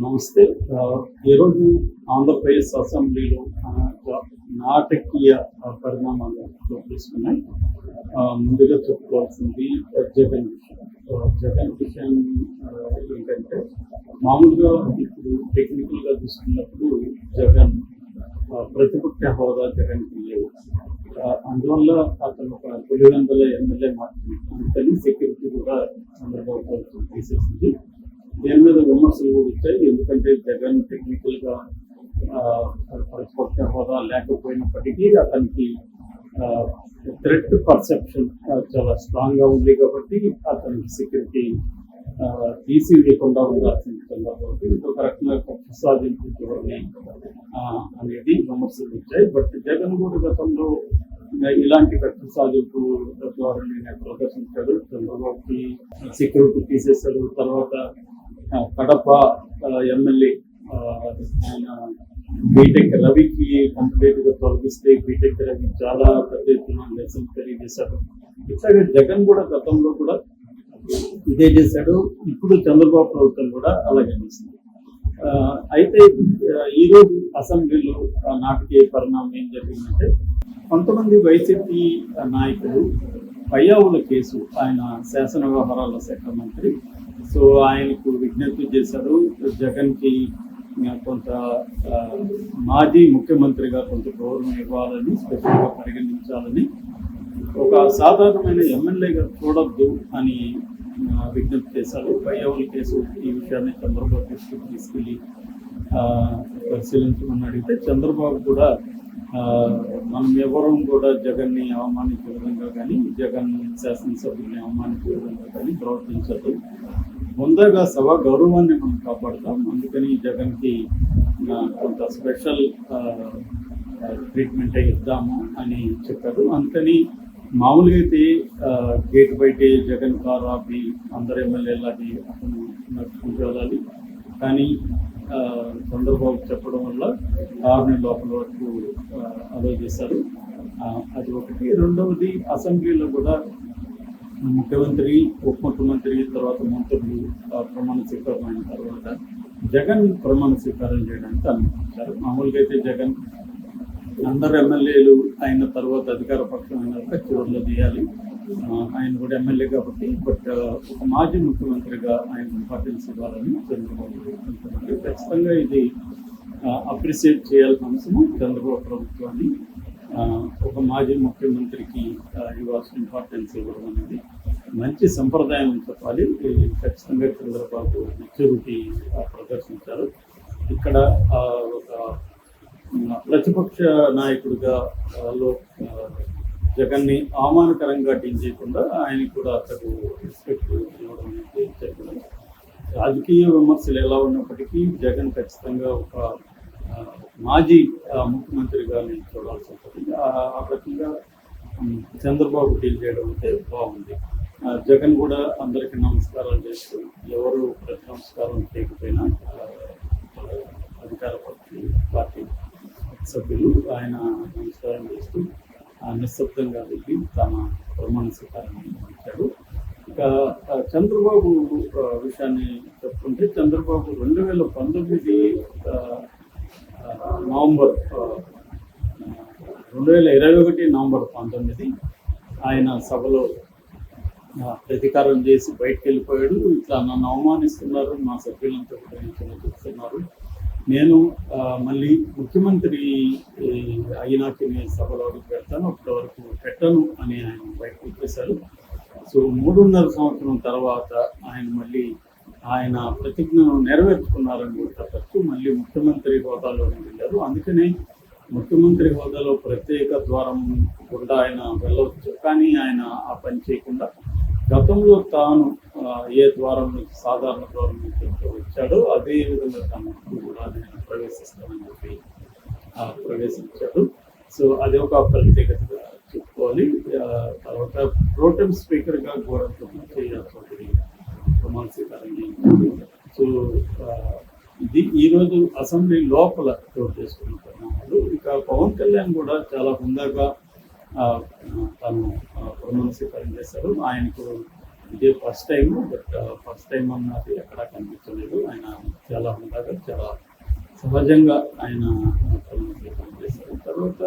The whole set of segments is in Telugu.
నమస్తే. ఈరోజు ఆంధ్రప్రదేశ్ అసెంబ్లీలో నాటకీయ పరిణామాలు చోటు చేసుకున్నాయి. ముందుగా చెప్పుకోవాల్సింది జగన్ విషయం. జగన్ విషయం ఏంటంటే, మామూలుగా ఇప్పుడు టెక్నికల్గా చూసుకున్నప్పుడు జగన్ ప్రతిపక్ష హోదా జగన్కి లేవు. అందువల్ల అతను ఒక 900 ఎమ్మెల్యే మాత్రమే, అందుకని సెక్యూరిటీ కూడా చంద్రబాబు ప్రభుత్వం తీసేసింది. దేని మీద విమర్శలు కూడా వచ్చాయి. ఎందుకంటే జగన్ టెక్నికల్ గా ప్రతిపక్ష హోదా లేకపోయినప్పటికీ అతనికి థ్రెట్ పర్సెప్షన్ చాలా స్ట్రాంగ్ గా ఉంది కాబట్టి అతనికి సెక్యూరిటీ తీసి లేకుండా ఉండాల్సింది చంద్రబాబు. ఒక రకంగా కక్ష సాధింపు ధోరణి అనేది విమర్శలు వచ్చాయి. బట్ జగన్ కూడా గతంలో ఇలాంటి కక్ష సాధింపు ధోరణి ప్రదర్శించాడు. చంద్రబాబుకి సెక్యూరిటీ తీసేశాడు. తర్వాత కడప ఎమ్మెల్యే ఆయన బీటెక్ రవికి కంప్లీట్ గా తొలగిస్తే బీటెక్ రవి చాలా పెద్ద ఎత్తున నిరసన తెలియజేశాడు. ఇట్లాగే జగన్ కూడా గతంలో కూడా ఇదే చేశాడు. ఇప్పుడు చంద్రబాబు ప్రభుత్వం కూడా అలాగే చేసింది. అయితే ఈరోజు అసెంబ్లీలో నాటకీయ పరిణామం ఏం జరిగిందంటే, కొంతమంది వైసీపీ నాయకులు పయ్యావుల కేసు, ఆయన శాసన వ్యవహారాల శాఖ మంత్రి, సో ఆయనకు విజ్ఞప్తి చేశారు జగన్కి కొంత మాజీ ముఖ్యమంత్రిగా కొంత గౌరవం ఇవ్వాలని, స్పెషల్గా పరిగణించాలని, ఒక సాధారణమైన ఎమ్మెల్యేగా చూడొద్దు అని విజ్ఞప్తి చేశారు. పయ్యావుల కేసు ఈ విషయాన్ని చంద్రబాబు దృష్టికి తీసుకెళ్ళి పరిశీలించమని అడిగితే, చంద్రబాబు కూడా మనం ఎవరం కూడా జగన్ని అవమానించే విధంగా కానీ, జగన్ శాసనసభ్యుల్ని అవమానించే విధంగా కానీ ప్రవర్తించదు. ముందుగా సభ గౌరవాన్ని మనం కాపాడుతాం, అందుకని జగన్కి కొంత స్పెషల్ ట్రీట్మెంట్ ఇద్దాము అని చెప్పారు. అందుకని మామూలుగా అయితే గేట్ బయటే జగన్ కారు ఆపి అందరు ఎమ్మెల్యేలాగి అతను నడుచుకుంటూ వెళ్ళాలి. కానీ చంద్రబాబు చెప్పడం వల్ల కారుని లోపల వరకు అలో చేశారు. అది ఒకటి. రెండవది, అసెంబ్లీలో కూడా ముఖ్యమంత్రి, ఉప ముఖ్యమంత్రి, తర్వాత మంత్రులు ప్రమాణ స్వీకారం అయిన తర్వాత జగన్ ప్రమాణ స్వీకారం చేయడానికి అనుమతించారు. మామూలుగా అయితే జగన్ అందరు ఎమ్మెల్యేలు అయిన తర్వాత అధికార పక్షం అయినాక చివరిలో తీయాలి. ఆయన కూడా ఎమ్మెల్యే కాబట్టి. బట్ ఒక మాజీ ముఖ్యమంత్రిగా ఆయన ఇంపార్టెన్స్ ఇవ్వాలని చంద్రబాబు అనుకున్నారు. ఖచ్చితంగా ఇది అప్రిషియేట్ చేయాల్సిన అంశము. చంద్రబాబు ప్రభుత్వాన్ని ఒక మాజీ ముఖ్యమంత్రికి ఇవ్వాల్సిన ఇంపార్టెన్స్ ఇవ్వడం అనేది మంచి సంప్రదాయం అని చెప్పాలి. ఖచ్చితంగా చంద్రబాబు మెచ్యూరిటీ ప్రదర్శించారు. ఇక్కడ ఒక ప్రతిపక్ష నాయకుడిగా జగన్ని అవమానకరంగా డీల్ చేయకుండా ఆయనకు కూడా అతడు రెస్పెక్ట్ ఇవ్వడం అనేది జరిగింది. రాజకీయ విమర్శలు ఎలా ఉన్నప్పటికీ జగన్ ఖచ్చితంగా ఒక మాజీ ముఖ్యమంత్రిగా నేను చూడాల్సి ఉంటుంది. ఆ రకంగా చంద్రబాబు డీల్ చేయడం అయితే బాగుంది. జగన్ కూడా అందరికీ నమస్కారాలు చేస్తూ, ఎవరు ప్రతి నమస్కారం చేయకపోయినా అధికార పార్టీ సభ్యులు ఆయన నమస్కారం చేస్తూ నిశ్శబ్దంగా వెళ్ళి తన ప్రమాణ స్వీకారాన్ని ఇచ్చాడు. ఇక చంద్రబాబు విషయాన్ని చెప్పుకుంటే, చంద్రబాబు 2019 నవంబర్ 2021 నవంబర్ 19 ఆయన సభలో ప్రతీకారం చేసి బయటకు వెళ్ళిపోయాడు. ఇట్లా నన్ను అవమానిస్తున్నారు, మా సభ్యులంతా కూడా చూస్తున్నారు, నేను మళ్ళీ ముఖ్యమంత్రి అయినాక నేను సభలో పెడతాను, అప్పటి వరకు పెట్టను అని ఆయన బయటకు వచ్చేశారు. సో 3.5 సంవత్సరం తర్వాత ఆయన మళ్ళీ ఆయన ప్రతిజ్ఞను నెరవేర్చుకున్నారని కూడా చెప్పచ్చు. మళ్ళీ ముఖ్యమంత్రి హోదాలో వెళ్ళారు. అందుకనే ముఖ్యమంత్రి హోదాలో ప్రత్యేక ద్వారం కూడా ఆయన వెళ్ళవచ్చు. కానీ ఆయన ఆ పని చేయకుండా గతంలో తాను ఏ ద్వారం నుంచి, సాధారణ ద్వారం నుంచి వచ్చాడో అదే విధంగా తను కూడా నేను ప్రవేశిస్తానని చెప్పి ప్రవేశించాడు. సో అది ఒక ప్రత్యేకతగా చెప్పుకోవాలి. తర్వాత ప్రోటెం స్పీకర్గా గోరంట్ల చౌదరి ప్రమాణ స్వీకారం చేయించారు. సో ఇది ఈరోజు అసెంబ్లీ లోపల చోటు చేసుకున్న పరిణామాలు. ఇక పవన్ కళ్యాణ్ కూడా చాలా హుందాగా తను ప్రమాణ స్వీకారం చేశారు. ఆయనకు ఇదే first time. But first time అన్నది ఎక్కడా కనిపించలేదు. ఆయన చాలా ఉండగా చాలా సహజంగా ఆయన పనిచేశారు. తర్వాత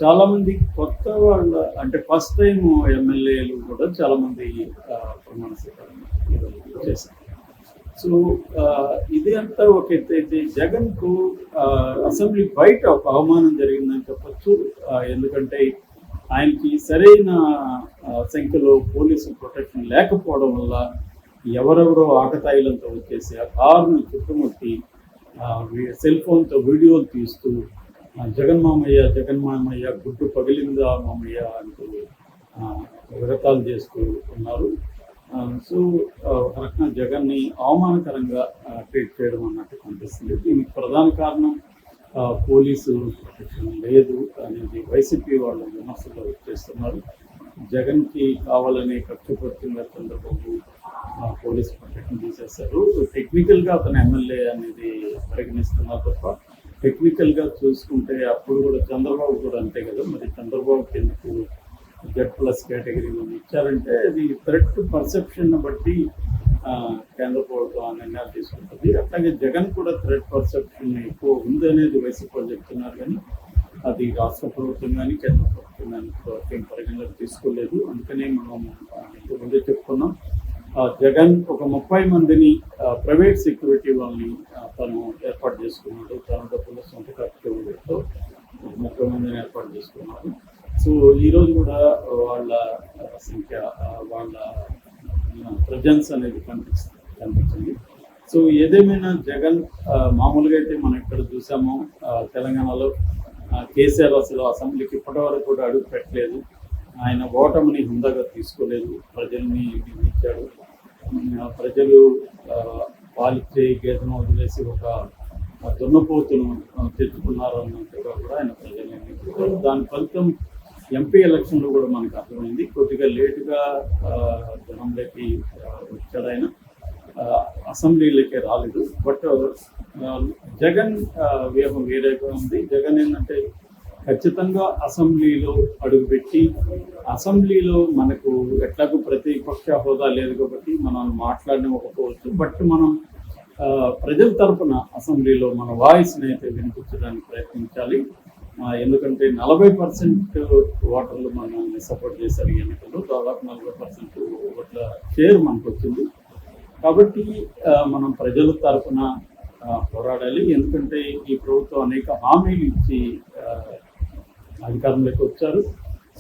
చాలామంది కొత్త వాళ్ళ అంటే ఫస్ట్ టైం ఎమ్మెల్యేలు కూడా చాలామంది ప్రమాణ స్వీకారం చేశారు. సో ఇది అంతా ఒక ఎత్తు అయితే జగన్కు అసెంబ్లీ బయట ఒక అవమానం జరిగిందని చెప్పచ్చు. ఎందుకంటే ఆయనకి సరైన సంఖ్యలో పోలీసు ప్రొటెక్షన్ లేకపోవడం వల్ల ఎవరెవరో ఆకతాయిలంతో వచ్చేసి ఆ కారును చుట్టుముట్టి సెల్ ఫోన్తో వీడియోలు తీస్తూ జగన్ మామయ్య గుడ్డు పగిలిందా మామయ్య అంటూ విరతాలు చేస్తూ ఉన్నారు. సో ఒక రకంగా జగన్ని అవమానకరంగా ట్రీట్ చేయడం అన్నట్టు కనిపిస్తుంది. దీనికి ప్రధాన కారణం పోలీసు ప్రొటెక్షన్ లేదు అనేది వైసీపీ వాళ్ళు విమర్శలు చేస్తున్నారు. జగన్కి కావాలని కక్షపూర్తిగా చంద్రబాబు పోలీసు ప్రొటెక్షన్ తీసేశారు. టెక్నికల్గా అతను ఎమ్మెల్యే అనేది పరిగణిస్తున్నారు తప్ప టెక్నికల్గా చూసుకుంటే అప్పుడు కూడా చంద్రబాబు కూడా అంతే కదా. మరి చంద్రబాబుకి ఎందుకు Z+ కేటగిరీలో ఇచ్చారంటే అది థ్రెట్ పర్సెప్షన్ బట్టి కేంద్ర ప్రభుత్వం నిర్ణయాలు తీసుకుంటుంది. అట్లాగే జగన్ కూడా థ్రెట్ పర్సెప్షన్ ఎక్కువ ఉంది అనేది వైసీపీ వాళ్ళు చెప్తున్నారు, కానీ అది రాష్ట్ర ప్రభుత్వం కానీ కేంద్ర ప్రభుత్వం కానీ పరిగణలోకి తీసుకోలేదు. అందుకనే మనం ఇంతకుముందే చెప్పుకున్నాం, జగన్ ఒక 30 మందిని ప్రైవేట్ సెక్యూరిటీ వాళ్ళని తను ఏర్పాటు చేసుకున్నాడు. తన డబ్బుల సొంత ఖర్చుతో 30 మందిని ఏర్పాటు చేసుకున్నాడు. సో ఈరోజు కూడా వాళ్ళ సంఖ్య, వాళ్ళ ప్రజెన్స్ అనేది కనిపించింది. సో ఏదేమైనా జగన్ మామూలుగా అయితే మనం ఇక్కడ చూసాము, తెలంగాణలో కేసీఆర్ అసలు అసెంబ్లీకి ఇప్పటి వరకు కూడా అడుగు పెట్టలేదు. ఆయన ఓటమిని హుందాగా తీసుకోలేదు, ప్రజల్ని నిందించాడు. ప్రజలు పాలిచ్చే గేదెను వదిలేసి ఒక దున్నపోతును తెచ్చుకున్నారు అన్నట్టుగా కూడా ఆయన ప్రజల్ని నిందించారు. దాని ఫలితం ఎంపీ ఎలక్షన్లో కూడా మనకు అర్థమైంది. కొద్దిగా లేటుగా జనంలోకి వచ్చాడు ఆయన, అసెంబ్లీలోకే రాలేదు. బట్ జగన్ వ్యూహం వేరేగా ఉంది. జగన్ ఏంటంటే ఖచ్చితంగా అసెంబ్లీలో అడుగుపెట్టి, అసెంబ్లీలో మనకు ఎట్లాగూ ప్రతిపక్ష హోదా లేదు కాబట్టి మనం మాట్లాడనివ్వకపోవచ్చు, బట్ మనం ప్రజల తరఫున అసెంబ్లీలో మన వాయిస్ని అయితే వినిపించడానికి ప్రయత్నించాలి. ఎందుకంటే 40% ఓటర్లు మనం సపోర్ట్ చేశారు. ఈ ఎన్నికల్లో దాదాపు 40% ఓట్ల షేర్ మనకు వచ్చింది. కాబట్టి మనం ప్రజల తరఫున పోరాడాలి. ఎందుకంటే ఈ ప్రభుత్వం అనేక హామీలు ఇచ్చి అధికారంలోకి వచ్చారు.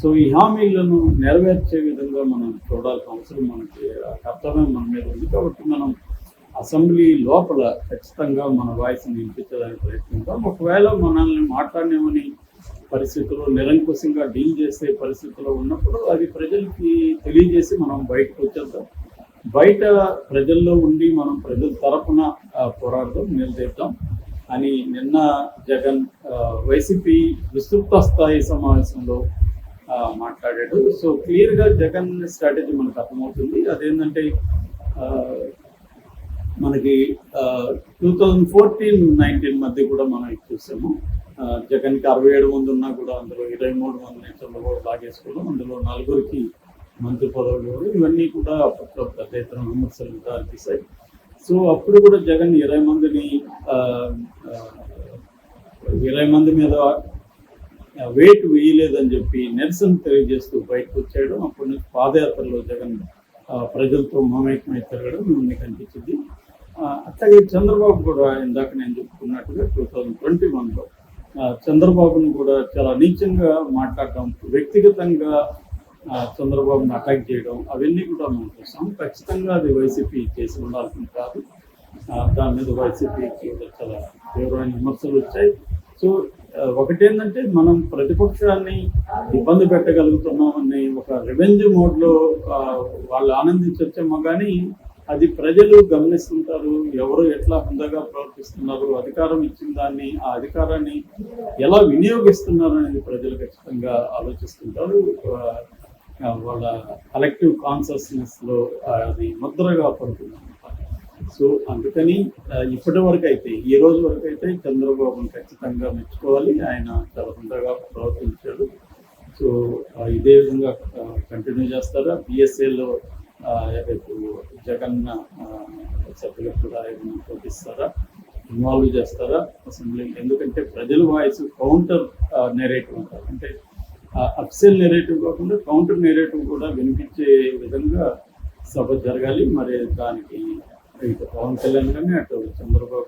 సో ఈ హామీలను నెరవేర్చే విధంగా మనం చూడాల్సిన అవసరం, మనకి కర్తవ్యం మన మీద ఉంది. కాబట్టి మనం అసెంబ్లీ లోపల ఖచ్చితంగా మన వాయిస్ని వినిపించడానికి ప్రయత్నిద్దాం. ఒకవేళ మనల్ని మాట్లాడనేమని పరిస్థితుల్లో నిరంకుశంగా డీల్ చేసే పరిస్థితుల్లో ఉన్నప్పుడు అది ప్రజలకి తెలియజేసి మనం బయటకు వచ్చేద్దాం. బయట ప్రజల్లో ఉండి మనం ప్రజల తరఫున పోరాడదాం, నిలదీద్దాం అని నిన్న జగన్ వైసీపీ విస్తృత స్థాయి సమావేశంలో మాట్లాడాడు. సో క్లియర్గా జగన్ స్ట్రాటజీ మనకు అర్థమవుతుంది. అదేంటంటే మనకి 2014-19 మధ్య కూడా మనం చూసాము. జగన్కి 67 మంది ఉన్నా కూడా అందులో 23 మందిని చంద్రబాబు లాగేసుకోవడం, అందులో 4 మంత్రి పదవులు ఇవ్వడం, ఇవన్నీ కూడా అప్పట్లో పెద్ద ఎత్తున విమర్శలు దారితీశాయి. సో అప్పుడు కూడా జగన్ 20 మంది మీద వెయిట్ వేయలేదని చెప్పి నిరసన తెలియజేస్తూ బయటకు వచ్చాడు. అప్పటి నుంచి పాదయాత్రలో జగన్ ప్రజలతో మమేకమై తిరగడం ఇవన్నీ కనిపించింది. అట్లాగే చంద్రబాబు కూడా ఇందాక నేను చెప్పుకున్నట్టుగా 2021లో చంద్రబాబును కూడా చాలా నీచంగా మాట్లాడటం, వ్యక్తిగతంగా చంద్రబాబుని అటాక్ చేయడం, అవన్నీ కూడా మనం చూస్తాం. ఖచ్చితంగా అది వైసీపీ చేసి ఉండాల్సింది కాదు. దాని మీద వైసీపీకి చాలా తీవ్రమైన విమర్శలు వచ్చాయి. సో ఒకటేంటంటే మనం ప్రతిపక్షాన్ని ఇబ్బంది పెట్టగలుగుతున్నామని ఒక రివెంజ్ మోడ్లో వాళ్ళు ఆనందించొచ్చేమో, కానీ అది ప్రజలు గమనిస్తుంటారు. ఎవరు ఎట్లా హుందాగా ప్రవర్తిస్తున్నారు, అధికారం ఇచ్చిన దాన్ని, ఆ అధికారాన్ని ఎలా వినియోగిస్తున్నారు అనేది ప్రజలు ఖచ్చితంగా ఆలోచిస్తుంటారు. వాళ్ళ కలెక్టివ్ కాన్షియస్నెస్లో అది ముద్రగా పడుతుంది. సో అందుకని ఇప్పటి వరకు అయితే, ఈ రోజు వరకు అయితే చంద్రబాబును ఖచ్చితంగా మెచ్చుకోవాలి. ఆయన చాలా హుందాగా ప్రవర్తించాడు. సో ఇదే విధంగా కంటిన్యూ చేస్తారా? BSAలో రేపు జగన్ సభ్యులకు కూడా ఏమైనా పోటిస్తారా, ఇన్వాల్వ్ చేస్తారా అసెంబ్లీ? ఎందుకంటే ప్రజల వాయిస్ కౌంటర్ నెరేటివ్ అంటారు, అంటే అఫిషియల్ నెరేటివ్ కాకుండా కౌంటర్ నెరేటివ్ కూడా వినిపించే విధంగా సభ జరగాలి. మరి దానికి ఇటు పవన్ కళ్యాణ్ కానీ అటు చంద్రబాబు